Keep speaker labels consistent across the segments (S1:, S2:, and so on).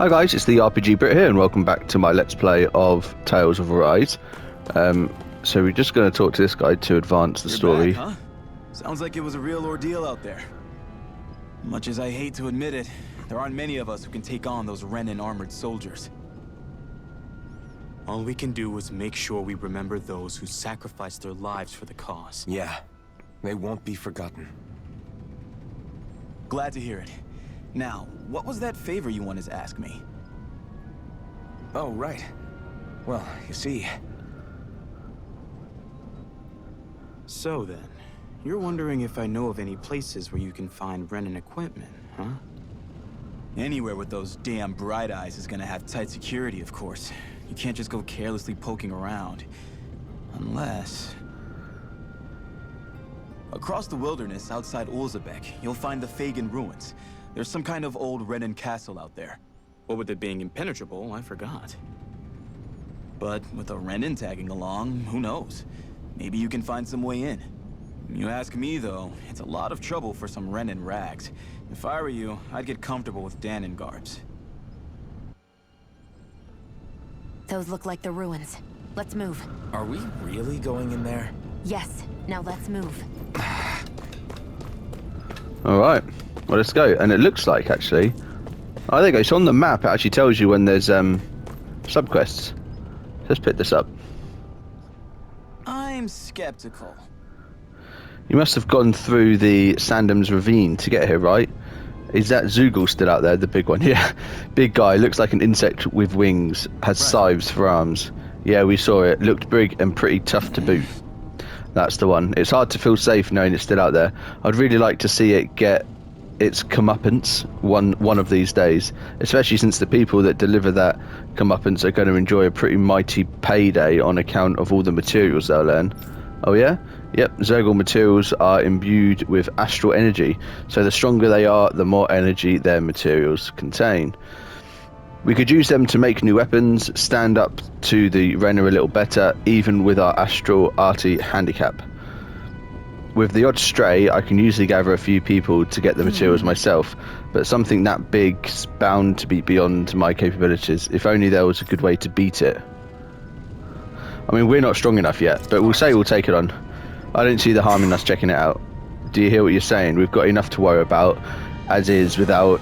S1: Hi guys, it's the RPG Brit here and welcome back to my Let's Play of Tales of Arise. So we're just going to talk to this guy to advance the story.
S2: Back, huh? Sounds like it was a real ordeal out there. Much as I hate to admit it, there aren't many of us who can take on those Renin armored soldiers. All we can do is make sure we remember those who sacrificed their lives for the cause.
S3: Yeah, they won't be forgotten.
S2: Glad to hear it. Now, what was that favor you wanted to ask me?
S3: Oh, right. Well, you see...
S2: So then, you're wondering if I know of any places where you can find Renin equipment, huh? Anywhere with those damn bright eyes is gonna have tight security, of course. You can't just go carelessly poking around. Unless... Across the wilderness outside Ulzebek, you'll find the Fagan ruins. There's some kind of old Renin castle out there. What with it being impenetrable, I forgot. But with a Renin tagging along, who knows? Maybe you can find some way in. You ask me, though, it's a lot of trouble for some Renin rags. If I were you, I'd get comfortable with Danon garbs.
S4: Those look like the ruins. Let's move.
S3: Are we really going in there?
S4: Yes. Now let's move.
S1: Alright, well let's go. And it looks like, actually... Oh, there you go. So on the map it actually tells you when there's subquests. Let's pick this up.
S2: I'm skeptical.
S1: You must have gone through the Sandham's Ravine to get here, right? Is that Zoogle still out there, the big one? Yeah, big guy, looks like an insect with wings, has scythes for arms. Yeah, we saw it. Looked big and pretty tough to boot. That's the one. It's hard to feel safe knowing it's still out there. I'd really like to see it get its comeuppance one of these days, especially since the people that deliver that comeuppance are going to enjoy a pretty mighty payday on account of all the materials they'll learn. Oh yeah? Yep, Zergal materials are imbued with astral energy, so the stronger they are, the more energy their materials contain. We could use them to make new weapons, stand up to the Renner a little better, even with our astral arty handicap. With the odd stray, I can usually gather a few people to get the materials myself, but something that big's bound to be beyond my capabilities. If only there was a good way to beat it. I mean, we're not strong enough yet, but we'll say we'll take it on. I don't see the harm in us checking it out. Do you hear what you're saying? We've got enough to worry about, as is, without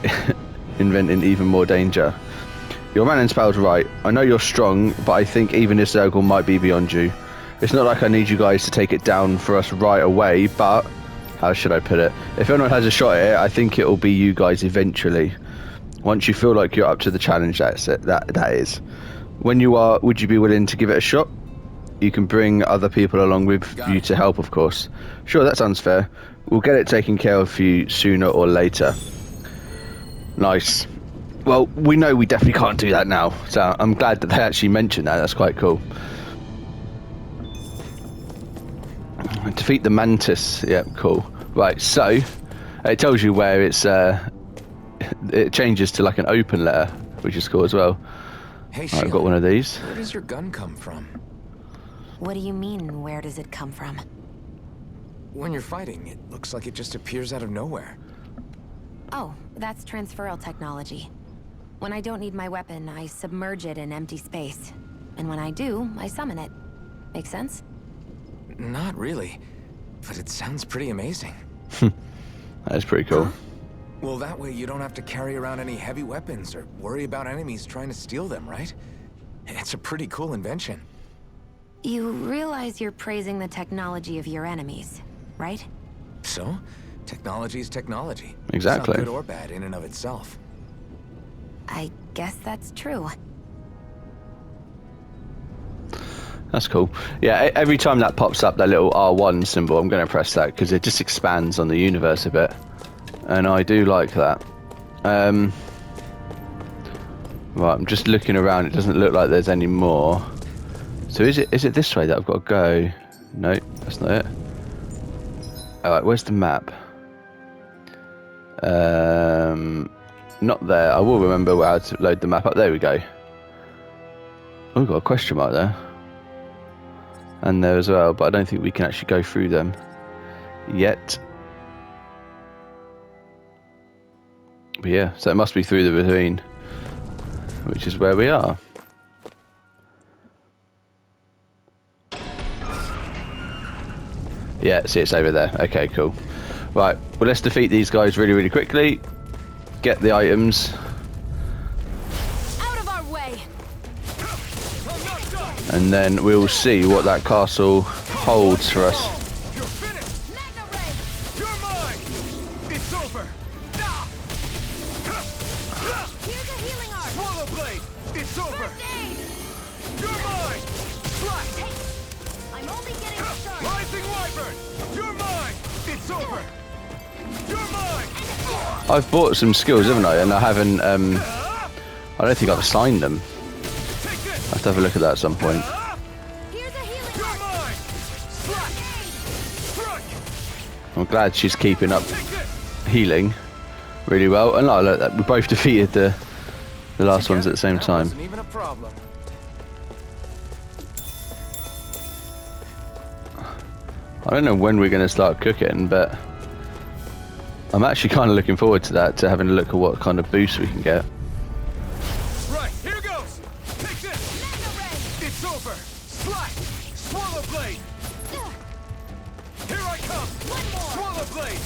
S1: inventing even more danger. Your man and spell's right. I know you're strong, but I think even this Zergal might be beyond you. It's not like I need you guys to take it down for us right away, but... How should I put it? If anyone has a shot at it, I think it'll be you guys eventually. Once you feel like you're up to the challenge, that's it. That is. When you are, would you be willing to give it a shot? You can bring other people along with you to help, of course. Sure, that sounds fair. We'll get it taken care of for you sooner or later. Nice. Well, we know we definitely can't do that now, so I'm glad that they actually mentioned that. That's quite cool. Defeat the mantis. Yeah, cool. Right, so it tells you where it's it changes to like an open letter, which is cool as well.
S3: Hey,
S1: Right, I've got one of these.
S3: Where does your gun come from?
S4: What do you mean, where does it come from?
S3: When you're fighting, it looks like it just appears out of nowhere.
S4: Oh, that's transferal technology. When I don't need my weapon, I submerge it in empty space. And when I do, I summon it. Make sense?
S3: Not really, but it sounds pretty amazing.
S1: That is pretty cool.
S4: Huh?
S3: Well, that way you don't have to carry around any heavy weapons or worry about enemies trying to steal them, right? It's a pretty cool invention.
S4: You realize you're praising the technology of your enemies, right?
S3: So, technology is technology.
S1: Exactly.
S3: It's not good or bad in and of itself.
S4: I guess that's true.
S1: That's cool. Yeah, every time that pops up, that little R1 symbol, I'm going to press that because it just expands on the universe a bit. And I do like that. Right, I'm just looking around. It doesn't look like there's any more. So is it this way that I've got to go? No, that's not it. Alright, where's the map? Not there. I will remember how to load the map up. There we go. Oh, we've got a question mark there. And there as well, but I don't think we can actually go through them yet. But yeah, so it must be through the ravine. which is where we are. Yeah, see, it's over there. Okay, cool. Right, well, let's defeat these guys really, really quickly. Get the items.
S4: Out of our way.
S1: And then we'll see what that castle holds for us.
S3: You're finished! You're mine! It's over!
S4: Here's a healing arc.
S3: Swallow blade! It's over! You're mine! Slash!
S4: I'm only getting started.
S3: Rising wyvern! You're mine! It's over! You're mine!
S1: I've bought some skills, haven't I? And I haven't, I don't think I've assigned them.
S3: Take this!
S1: I have to have a look at that at some point.
S4: Here's a healing
S3: You're
S4: arc.
S3: mine! Slash! Strike!
S1: I'm glad she's keeping up
S3: Take this!
S1: healing really well. And look, we both defeated the last ones at the same
S3: That
S1: time.
S3: wasn't even a problem.
S1: I don't know when we're going to start cooking, but I'm actually kind of looking forward to that, to having a look at what kind of boost we can get.
S3: Right, here goes! Take this! It's over! Slash! Swallow blade! Here I come! Swallow blade!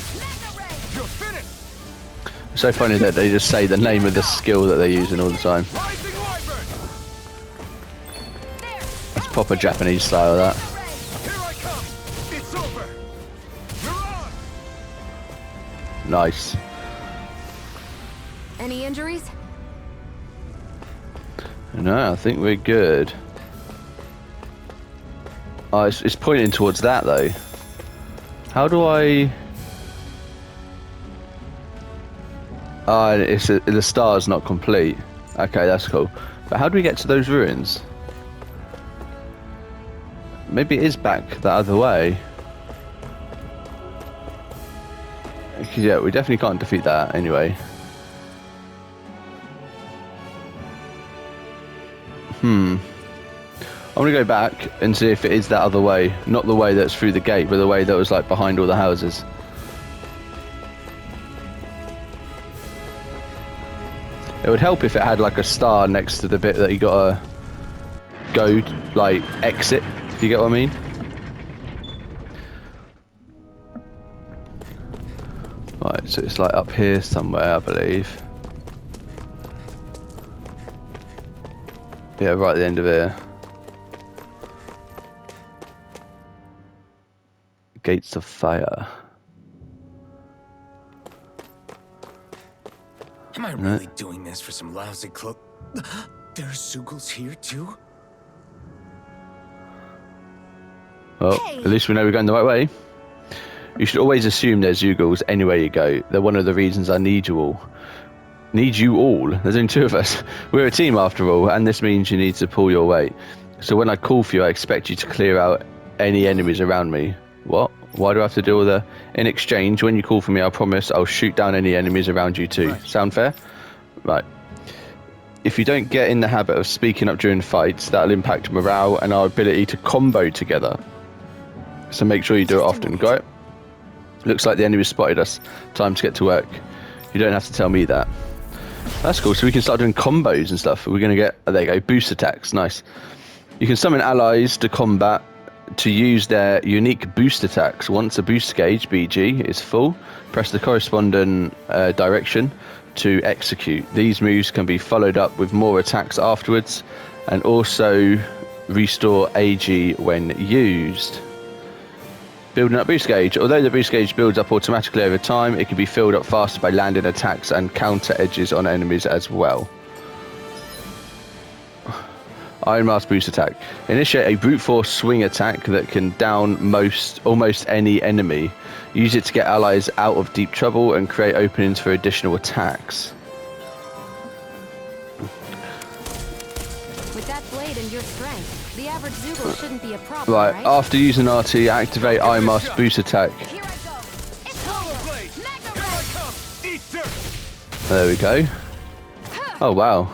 S3: You're finished!
S1: It's so funny that they just say the name of the skill that they're using all the time.
S3: Rising wyvern!
S1: It's proper Japanese style, that.
S3: Here I come! It's over! You're on!
S1: Nice.
S4: Any injuries?
S1: No, I think we're good. Oh, it's pointing towards that, though. How do I... Oh, the star's not complete. Okay, that's cool. But how do we get to those ruins? Maybe it is back the other way. Yeah, we definitely can't defeat that anyway. I'm gonna go back and see if it is that other way. Not the way that's through the gate, but the way that was like behind all the houses. It would help if it had like a star next to the bit that you gotta go, like, exit, if you get what I mean. Right, so it's like up here somewhere, I believe. Yeah, right at the end of here. Gates of Fire.
S3: Am I really doing this for some lousy cloak? There's Zoogles here too?
S1: Well, at least we know we're going the right way. You should always assume there's Zoogles anywhere you go. They're one of the reasons I need you all. Need you all? There's only two of us. We're a team after all, and this means you need to pull your weight. So when I call for you, I expect you to clear out any enemies around me. What? Why do I have to do all the... In exchange, when you call for me, I promise I'll shoot down any enemies around you too. Right. Sound fair? Right. If you don't get in the habit of speaking up during fights, that'll impact morale and our ability to combo together. So make sure you do it often. Got it? Looks like the enemy spotted us. Time to get to work. You don't have to tell me that. That's cool. So we can start doing combos and stuff. We're going to get... Oh, there you go. Boost attacks. Nice. You can summon allies to combat to use their unique boost attacks. Once a boost gauge, BG, is full, press the corresponding direction to execute. These moves can be followed up with more attacks afterwards and also restore AG when used. Building up boost gauge. Although the boost gauge builds up automatically over time, it can be filled up faster by landing attacks and counter edges on enemies as well. Iron Mask boost attack. Initiate a brute force swing attack that can down almost any enemy. Use it to get allies out of deep trouble and create openings for additional attacks.
S4: With that blade and your strength, the average Zoogle shouldn't be a problem,
S1: Right,
S4: right?
S1: after using RT, activate Iron Mask boost attack.
S4: Here I go. It's
S3: Blade! Here I come! Eat dirt!
S1: There we go. Oh wow.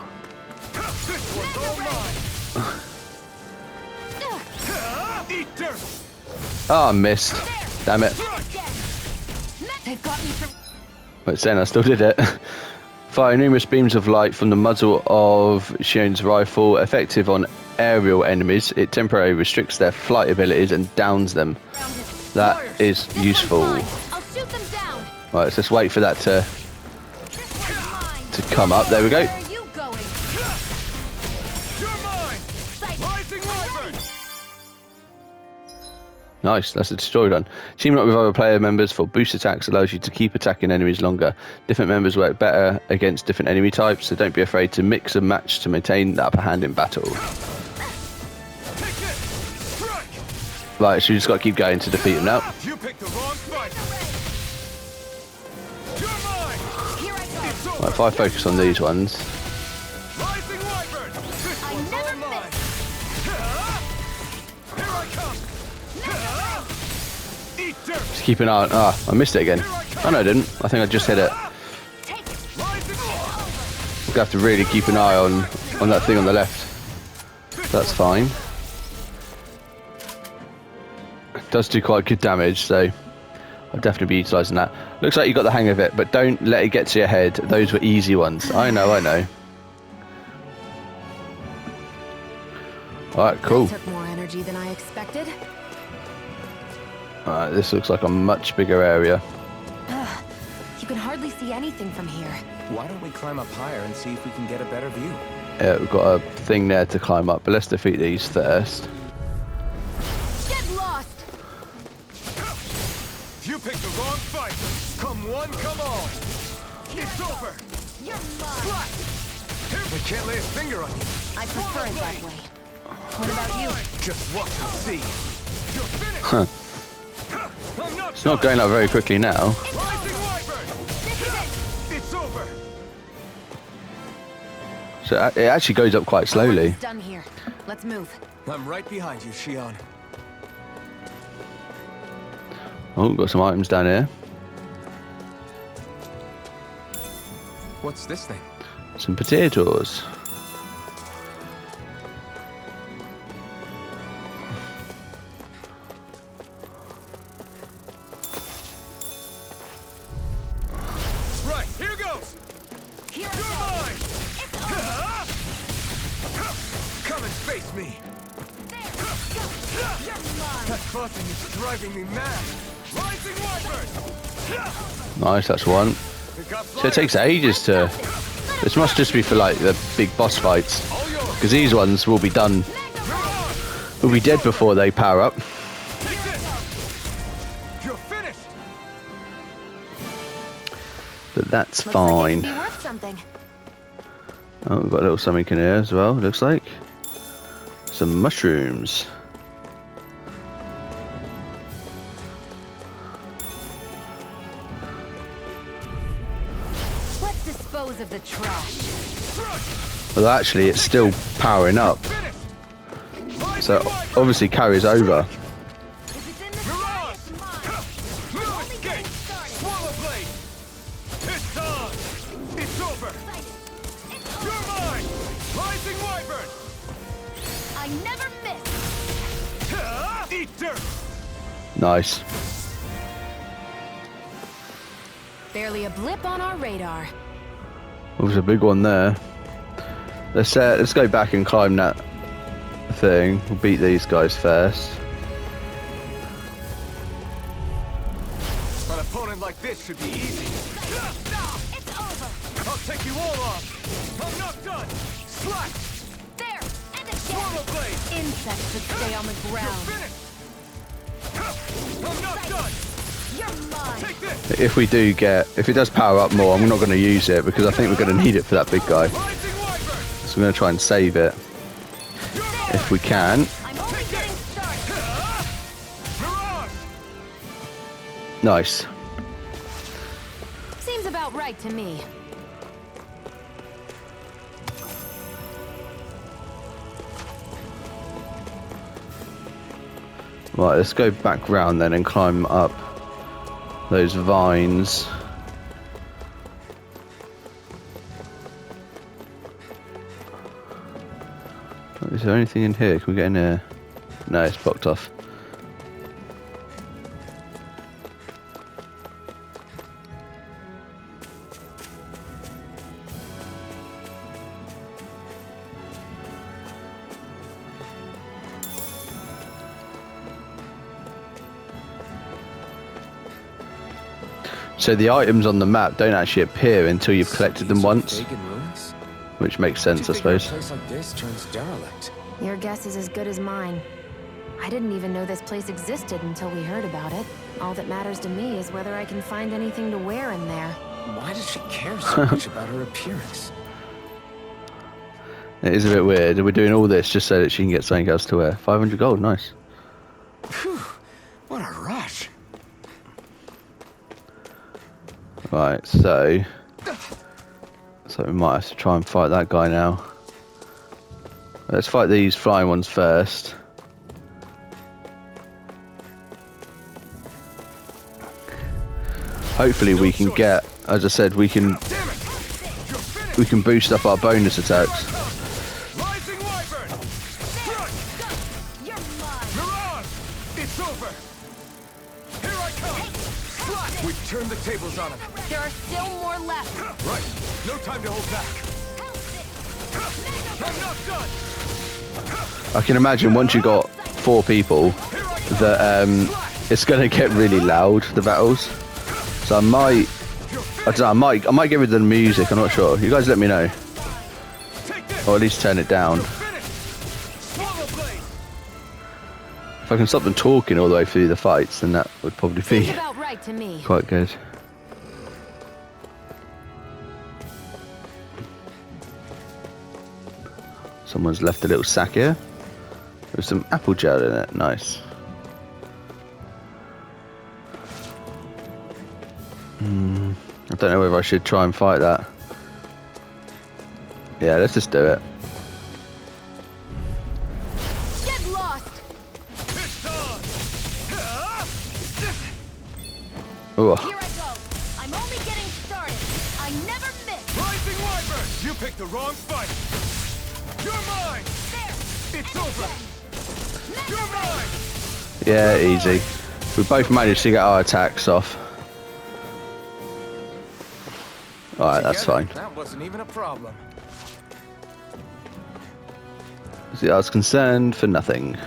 S3: This one's all mine! Eat dirt!
S1: Oh, I missed. Damn it.
S4: They've got me from...
S1: But then I still did it. Fire numerous beams of light from the muzzle of Shion's rifle, effective on aerial enemies. It temporarily restricts their flight abilities and downs them. That is useful.
S4: I'll shoot them down.
S1: Right, let's just wait for that to come up. There we go.
S4: Where are you going?
S3: You're mine! Rising Wyvern!
S1: Nice, that's a destroy done. Teaming up with other player members for boost attacks allows you to keep attacking enemies longer. Different members work better against different enemy types, so don't be afraid to mix and match to maintain the upper hand in battle. Right, so you just got to keep going to defeat them now.
S3: You picked the wrong fight! You're mine!
S4: Here I go.
S3: It's over!
S1: Right, if I focus on these ones,
S3: Rising Wyvern! This
S4: I
S3: one's
S4: never
S3: all mine! Here I come! Eat dirt!
S1: just keep an eye on... Ah, I missed it again. Oh no, I didn't. I think I just hit it.
S4: Take it.
S3: Rising Wyvern!
S1: We're going to have to really keep an eye on that thing on the left. That's fine. Does do quite good damage, so I'll definitely be utilising that. Looks like you got the hang of it, but don't let it get to your head. Those were easy ones. I know. Alright, cool.
S4: Took more energy than I expected.
S1: Alright, this looks like a much bigger area.
S4: Ugh, you can hardly see anything from here.
S3: Why don't we climb up higher and see if we can get a better view?
S1: Yeah, we've got a thing there to climb up, but let's defeat these first.
S4: Get lost.
S3: You picked the wrong fight! Come one, come all! It's over!
S4: You're mine.
S3: Splat! We can't lay a finger on you!
S4: I prefer it that way. What about you?
S3: Just watch and see! You're finished!
S1: Huh.
S3: I'm not
S1: It's not going up very quickly now.
S3: Rising Wyvern! It's over!
S1: So it actually goes up quite slowly.
S4: It's done here. Let's move.
S3: I'm right behind you, Shion.
S1: Oh, got some items down here.
S3: What's this thing?
S1: Some potatoes.
S3: Right, here goes!
S4: Here
S3: You're
S4: I
S3: mine!
S4: go. It's over.
S3: Come and face me!
S4: There. Go. You're mine.
S3: That buzzing is driving me mad! Rising Wyvern!
S1: Nice, that's one. So it takes ages to... This must just be for like the big boss fights. Because these ones will be done... Will be dead before they power up.
S3: You're finished!
S1: But that's
S4: Looks like it
S1: fine.
S4: could be worth something.
S1: Oh, we've got a little something in here as well, looks like. Some mushrooms.
S4: Let's dispose of the trash.
S1: Well, actually, it's still powering up. So, obviously carries over.
S4: If it's in the sky, it's mine. We're only getting started.
S3: Swallow blade! It's on! It's over!
S4: It's
S3: You're
S4: over.
S3: mine! Rising Wyvern!
S4: I never miss.
S3: Eat dirt!
S1: Nice.
S4: Barely a blip on our radar.
S1: There's a big one there. Let's go back and climb that thing. We'll beat these guys first.
S3: An opponent like this should be easy.
S4: It's over.
S3: I'll take you all off! I'm not done! Slash!
S4: There. And again.
S3: Swallow blade!
S4: Insects should stay on the
S3: You're
S4: ground.
S3: finished! I'm not done!
S4: You're mine.
S3: Take this!
S1: If it does power up more, I'm not going to use it because I think we're going to need it for that big guy.
S3: Rising Wyvern!
S1: So we're going to try and save it if we can.
S4: I'm only getting started.
S3: Mirage!
S1: Nice.
S4: Seems about right to me.
S1: Right, let's go back round then and climb up those vines. Is there anything in here? Can we get in here? No, it's blocked off. So the items on the map don't actually appear until you've collected them once,
S3: Pagan ruins?
S1: which makes sense, I suppose.
S3: A place like this turns derelict.
S4: Your guess is as good as mine. I didn't even know this place existed until we heard about it. All that matters to me is whether I can find anything to wear in there.
S3: Why does she care so much about her appearance?
S1: It is a bit weird. We're doing all this just so that she can get something else to wear. 500 gold, nice.
S3: Phew, what a rush.
S1: Right, so we might have to try and fight that guy now. Let's fight these flying ones first. Hopefully we can get, as I said, we can boost up our bonus attacks.
S3: Rising Wyvern! Mirage! It's over! Here I come! We've turned the tables on him.
S4: There are still more left.
S3: Right, no time to hold back. I'm not done!
S1: I can imagine once you got 4 people that it's going to get really loud, the battles. So I don't know, I might get rid of the music, I'm not sure. You guys let me know. Or at least turn it down. If I can stop them talking all the way through the fights, then that would probably be
S4: Seems about right to me.
S1: quite good. Someone's left a little sack here with some apple gel in it. Nice. I don't know whether I should try and fight that. Yeah, let's just do it.
S4: Get lost.
S1: Ooh.
S4: Here I go. I'm only getting started. I never miss.
S3: Rising Wyvern! You picked the wrong fight! You're mine!
S4: There.
S3: It's over! You're mine!
S1: Yeah, easy. We both managed to get our attacks off. Alright, that's
S3: Together,
S1: fine.
S3: That wasn't even a problem.
S1: See, I was concerned for nothing.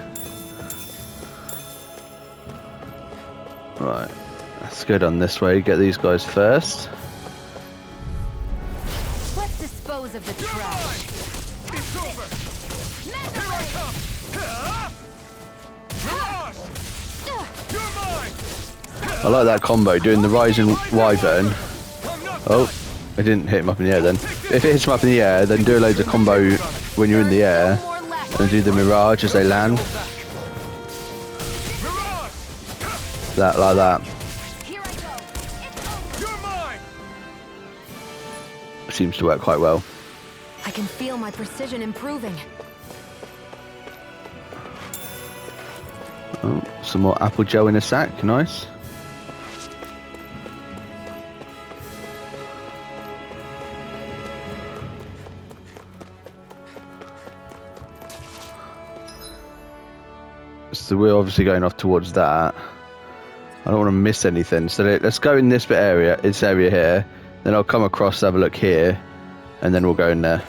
S1: Right, let's go down this way, get these guys first.
S4: Let's dispose of the trash.
S3: It's over! Here I come! Mirage! You're mine!
S1: I like that combo, doing the rising wyvern.
S3: I'm not
S1: Oh, it didn't hit him up in the air then. If it hits him up in the air, then do loads of combo when you're in the air,
S4: More left.
S1: and do the mirage as they land.
S3: Mirage!
S1: That, like that.
S4: Here I go. It's over.
S3: You're mine!
S1: Seems to work quite well.
S4: I can feel my precision improving.
S1: Oh, some more apple gel in a sack, nice. So we're obviously going off towards that. I don't want to miss anything, so let's go in this area here. Then I'll come across, have a look here, and then we'll go in there.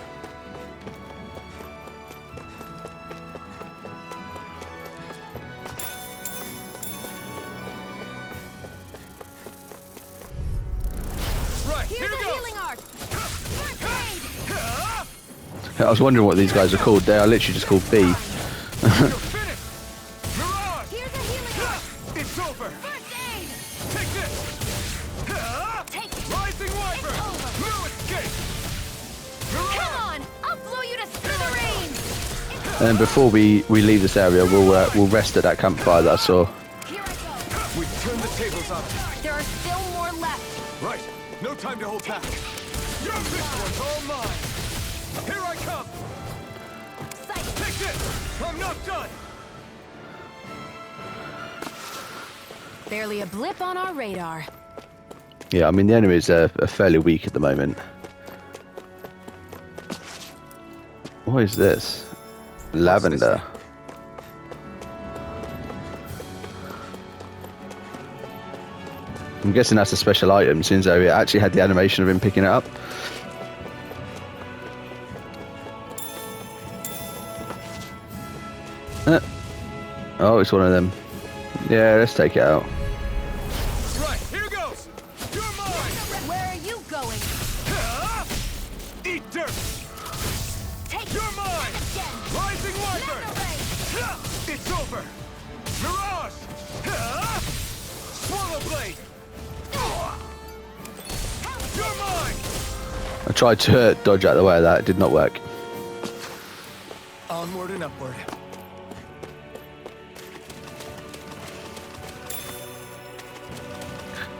S3: Right,
S4: Here's
S3: here
S4: the
S3: goes!
S4: healing art. First aid.
S1: I was wondering what these guys are called. They are literally just called B.
S3: You're finished! Mirage!
S4: Here's the healing art.
S3: It's over!
S4: First aid.
S3: Take this!
S4: Take it.
S3: Rising Wyvern!
S4: It's over.
S3: No escape!
S4: Come
S3: Mirage!
S4: on. I'll blow you to smithereens.
S1: And then before we leave this area, we'll rest at that campfire that I saw.
S4: Here I go.
S3: We've turned the tables on him.
S4: There are still more left.
S3: Right, no time to hold back. This one's all mine! Here I come!
S4: Sight.
S3: Take this! I'm not done!
S4: Barely a blip on our radar.
S1: Yeah, I mean the enemies are fairly weak at the moment. What is this? Lavender. I'm guessing that's a special item, since it actually had the animation of him picking it up. Oh, it's one of them. Yeah, let's take it out.
S3: Right, here goes! You're You're mine! Rising Wyvern! It's over! Mirage! Swallow Blade! You're mine!
S1: I tried to dodge out of the way of that. It did not work.
S3: Onward and upward.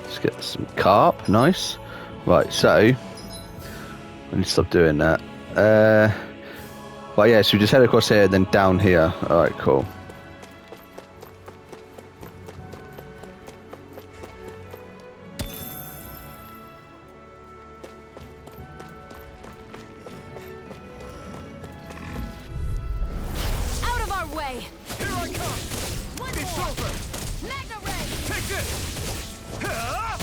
S1: Let's get some carp. Nice. Right, so I need to stop doing that. Well, yeah, so we just head across here and then down here. Alright, cool.
S4: Out of our way!
S3: Here I come!
S4: One
S3: It's
S4: more!
S3: over!
S4: Mega ray!
S3: Take this!
S4: There!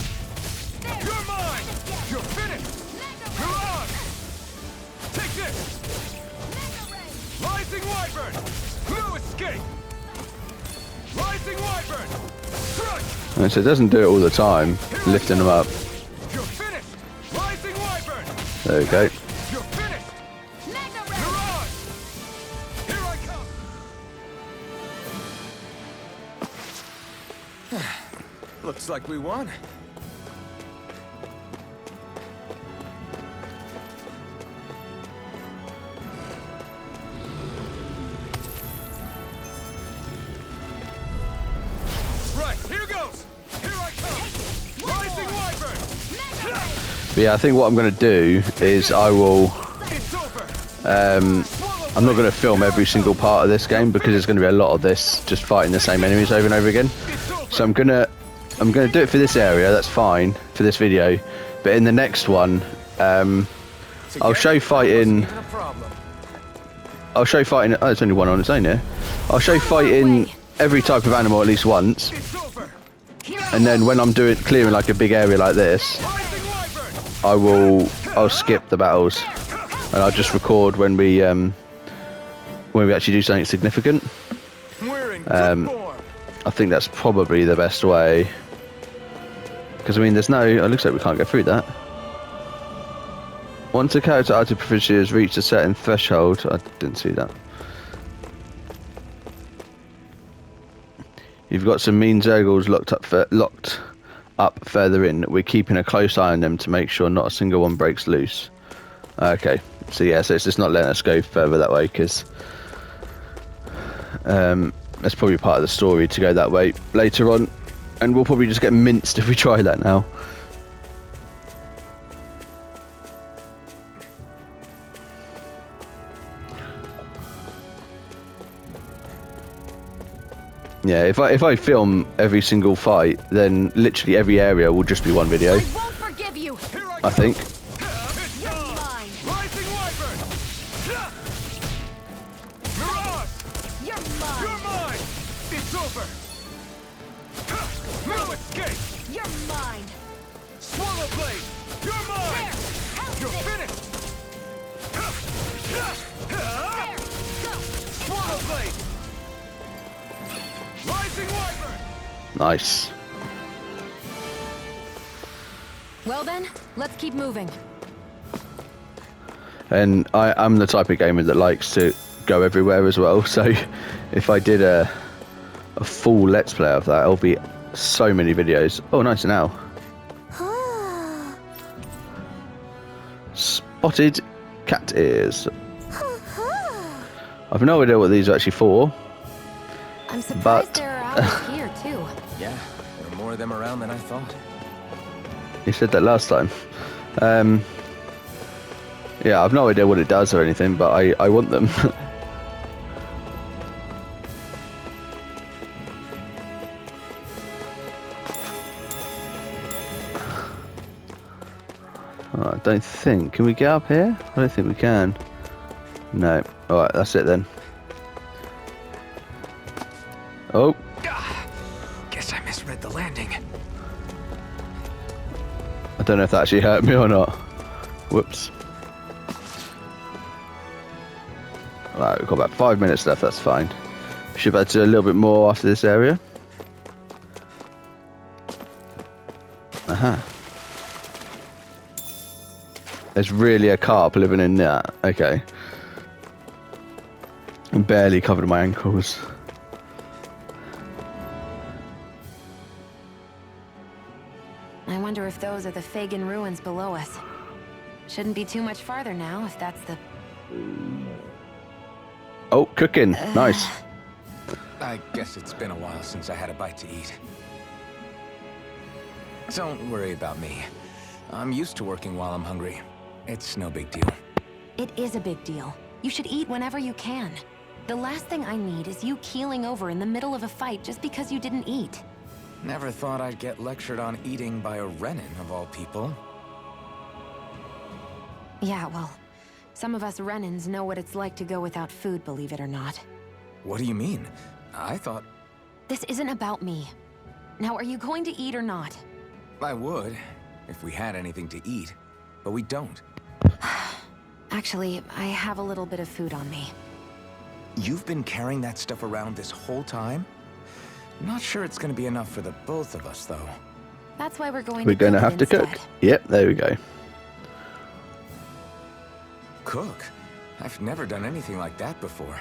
S3: You're mine! You're finished!
S4: Mega ray!
S3: Mirage! Take this!
S4: Mega ray!
S3: Rising Wyvern! No escape! Rising Wyvern! Crush!
S1: And so it doesn't do it all the time, lifting them up.
S3: You're finished! Rising Wyvern!
S1: There we go.
S3: You're finished!
S4: Mega ray!
S3: Mirage! Here I come! Looks like we won. Right, here goes! Here I come! Rising Wyvern!
S4: Mega ray!
S1: But yeah, I think what I'm going to do is I will...
S3: It's over!
S1: I'm not going to film every single part of this game because there's going to be a lot of this just fighting the same enemies over and over again.
S3: It's over!
S1: So I'm gonna do it for this area. That's fine for this video. But in the next one, I'll show fighting.
S3: Even a problem.
S1: I'll show fighting. Oh, there's only one on its own here. I'll show fighting every type of animal at least once,
S3: It's over!
S1: and then when I'm doing clearing like a big area like this,
S3: Rising Wyvern!
S1: I'll skip the battles, and I'll just record when we actually do something significant.
S3: We're in good form.
S1: I think that's probably the best way. Because, I mean, there's no... It looks like we can't get through that. Once a character out of proficiency has reached a certain threshold... I didn't see that. You've got some mean Zergals locked up further in. We're keeping a close eye on them to make sure not a single one breaks loose. Okay. So, yeah, so it's just not letting us go further that way, because... that's probably part of the story to go that way later on, and we'll probably just get minced if we try that now. Yeah, if I film every single fight, then literally every area will just be one video,
S4: I won't forgive you!
S1: I think.
S4: You're mine!
S3: Rising Wyvern! Mirage!
S4: You're
S3: You're
S4: mine!
S3: mine! It's over! No escape!
S4: You're mine!
S3: Swallow Blade! You're mine!
S4: There! Help
S3: You're
S4: it!
S3: finished!
S4: There! Go!
S3: Swallow Blade! Rising Wyvern!
S1: Nice.
S4: Well then, let's keep moving.
S1: And I'm the type of gamer that likes to go everywhere as well, so if I did a full let's play of that, it'll be so many videos. Oh, nice, an owl. Spotted cat ears. I've no idea what these are actually for.
S4: I'm surprised
S1: But-
S4: there are owls here too.
S3: Yeah, there are more of them around than I thought.
S1: You said that last time. Yeah, I've no idea what it does or anything, but I want them. I don't think. Can we get up here? I don't think we can. No. Alright, that's it then. Oh,
S3: Guess I misread the landing.
S1: I don't know if that actually hurt me or not. Whoops. Right, we've got about 5 minutes left, that's fine. Should be able to do a little bit more after this area. Aha. There's really a carp living in that. Okay. I'm barely covered my ankles.
S4: I wonder if those are the Fagin ruins below us. Shouldn't be too much farther now, if that's the...
S1: Oh, cooking. Nice.
S3: I guess it's been a while since I had a bite to eat. Don't worry about me. I'm used to working while I'm hungry. It's no big deal.
S4: It is a big deal. You should eat whenever you can. The last thing I need is you keeling over in the middle of a fight just because you didn't eat.
S3: Never thought I'd get lectured on eating by a Renin, of all people.
S4: Yeah, well, some of us Renins know what it's like to go without food, believe it or not.
S3: What do you mean? I thought...
S4: This isn't about me. Now, are you going to eat or not?
S3: I would, if we had anything to eat, but we don't.
S4: Actually, I have a little bit of food on me.
S3: You've been carrying that stuff around this whole time? Not sure it's gonna be enough for the both of us, though.
S4: That's why we're going
S1: We're going to have to
S4: instead.
S1: cook. Yep, there we go.
S3: Cook? I've never done anything like that before.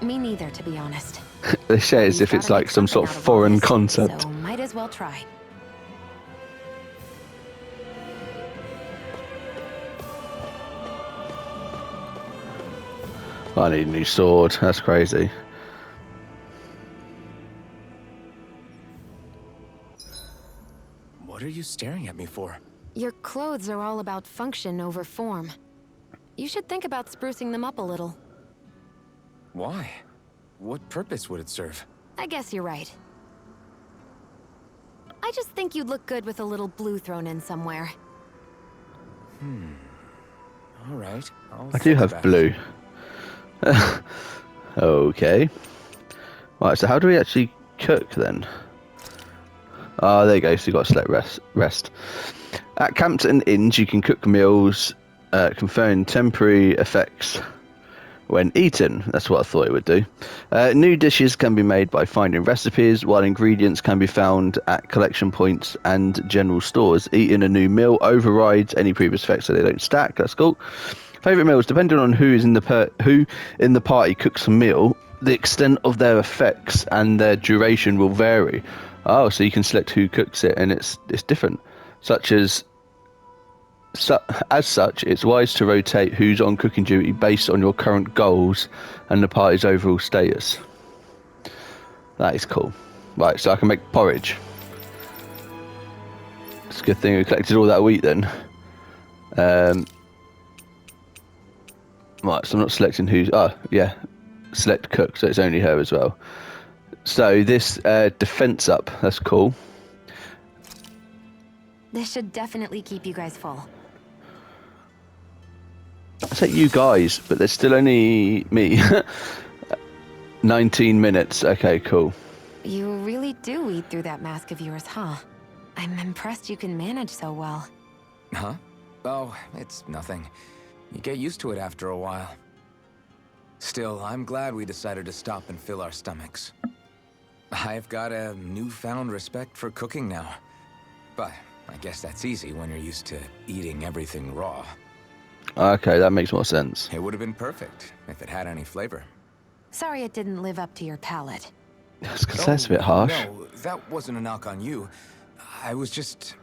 S4: Me neither, to be honest.
S1: They say as
S4: You've
S1: if it's
S4: gotta
S1: like
S4: make
S1: some sort of
S4: something out all
S1: foreign
S4: this,
S1: concept.
S4: So might as well try.
S1: I need a new sword. That's crazy.
S3: What are you staring at me for?
S4: Your clothes are all about function over form. You should think about sprucing them up a little.
S3: Why? What purpose would it serve?
S4: I guess you're right. I just think you'd look good with a little blue thrown in somewhere.
S3: All right.
S1: I do have blue. Okay. Right, so how do we actually cook then? Ah, there you go. So you got to select rest. At camps and inns, you can cook meals, conferring temporary effects when eaten. That's what I thought it would do. New dishes can be made by finding recipes, while ingredients can be found at collection points and general stores. Eating a new meal overrides any previous effects, so they don't stack. That's cool. Favorite meals, depending on who in the party cooks a meal, the extent of their effects and their duration will vary. Oh, so you can select who cooks it, and it's different. As such, it's wise to rotate who's on cooking duty based on your current goals and the party's overall status. That is cool. Right, so I can make porridge. It's a good thing we collected all that wheat then. Right, so I'm not selecting who's... Oh, yeah. Select cook, so it's only her as well. So this defense up, that's cool.
S4: This should definitely keep you guys full.
S1: I say you guys, but there's still only me. 19 minutes. Okay, cool.
S4: You really do eat through that mask of yours, huh? I'm impressed you can manage so well.
S3: Huh? Oh, it's nothing. You get used to it after a while. Still, I'm glad we decided to stop and fill our stomachs. I've got a newfound respect for cooking now. But I guess that's easy when you're used to eating everything raw.
S1: Okay, that makes more sense.
S3: It would have been perfect if it had any flavor.
S4: Sorry it didn't live up to your palate.
S1: That's because that's a bit harsh.
S3: No, that wasn't a knock on you. I was just...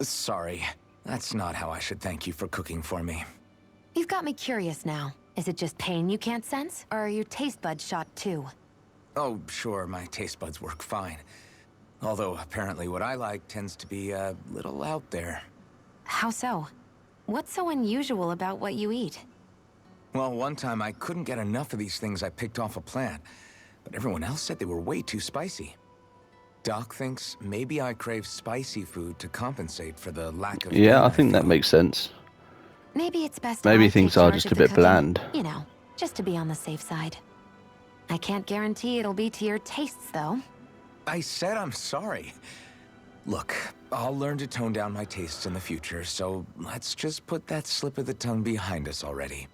S3: Sorry. That's not how I should thank you for cooking for me.
S4: You've got me curious now. Is it just pain you can't sense, or are your taste buds shot too?
S3: Oh, sure, my taste buds work fine. Although, apparently what I like tends to be a little out there.
S4: How so? What's so unusual about what you eat?
S3: Well, one time I couldn't get enough of these things I picked off a plant, but everyone else said they were way too spicy. Doc thinks maybe I crave spicy food to compensate for the lack of...
S1: Yeah, I think that makes sense.
S4: Maybe it's best
S1: Maybe
S4: I
S1: things
S4: take
S1: are
S4: charge
S1: just
S4: of
S1: a
S4: the
S1: bit
S4: cooking,
S1: bland.
S4: You know, just to be on the safe side. I can't guarantee it'll be to your tastes, though.
S3: I said I'm sorry. Look, I'll learn to tone down my tastes in the future, so let's just put that slip of the tongue behind us already.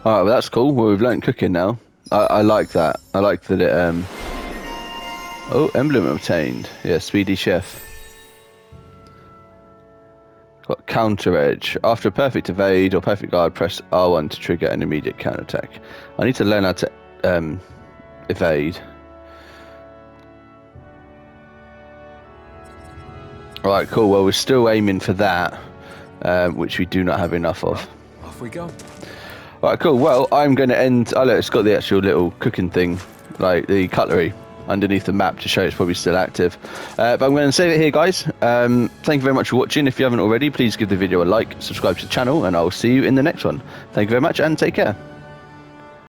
S1: Alright, well that's cool. Well, we've learned cooking now. I like that. I like that it Oh, emblem obtained. Yeah, speedy chef. Got counter edge. After a perfect evade or perfect guard, press R1 to trigger an immediate counterattack. I need to learn how to evade. Alright, cool. Well, we're still aiming for that, which we do not have enough of.
S3: Well, off we go.
S1: Alright, cool. Well, I'm going to end... Oh, look, it's got the actual little cooking thing, like the cutlery, underneath the map to show it's probably still active. But I'm going to save it here, guys. Thank you very much for watching. If you haven't already, please give the video a like, subscribe to the channel, and I'll see you in the next one. Thank you very much, and take care.